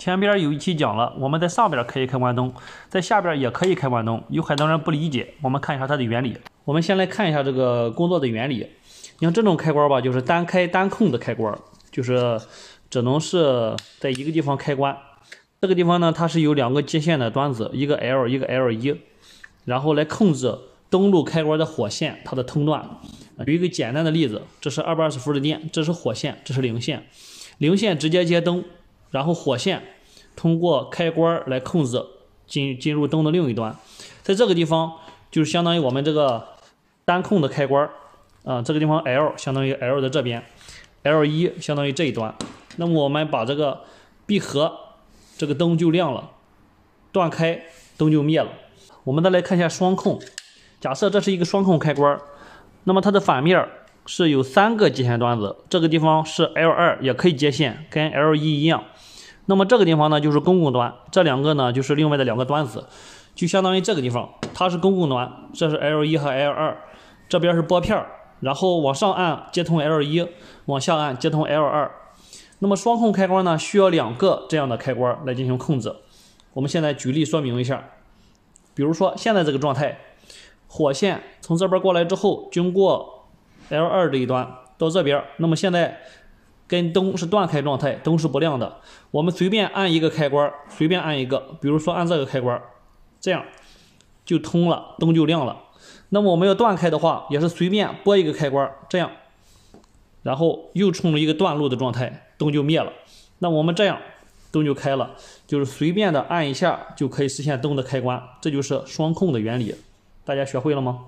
前边有一期讲了，我们在上边可以开关灯，在下边也可以开关灯。有很多人不理解，我们看一下它的原理。我们先来看一下这个工作的原理。你看这种开关吧，就是单开单控的开关，就是只能是在一个地方开关。这个地方呢，它是有两个接线的端子，一个 L 一个 L1，然后来控制登录开关的火线它的通断。有一个简单的例子，这是220伏的电，这是火线，这是零线，零线直接接灯。然后火线通过开关来控制进入灯的另一端，在这个地方就是相当于我们这个单控的开关这个地方 L 相当于 L 的这边 ，L1 相当于这一端。那么我们把这个闭合，这个灯就亮了，断开灯就灭了。我们再来看一下双控，假设这是一个双控开关，那么它的反面是有3个接线端子，这个地方是 L2 也可以接线，跟 L1 一样。那么这个地方呢就是公共端，这两个呢就是另外的2个端子，就相当于这个地方它是公共端，这是 L1 和 L2， 这边是拨片，然后往上按接通 L1， 往下按接通 L2。那么双控开关呢需要2个这样的开关来进行控制。我们现在举例说明一下，比如说现在这个状态，火线从这边过来之后，经过 L2 这一端到这边，那么现在跟灯是断开状态，灯是不亮的。我们随便按一个开关，随便按一个，比如说按这个开关，这样就通了，灯就亮了。那么我们要断开的话，也是随便拨一个开关，这样，然后又冲了一个断路的状态，灯就灭了。那我们这样灯就开了，就是随便的按一下就可以实现灯的开关，这就是双控的原理。大家学会了吗？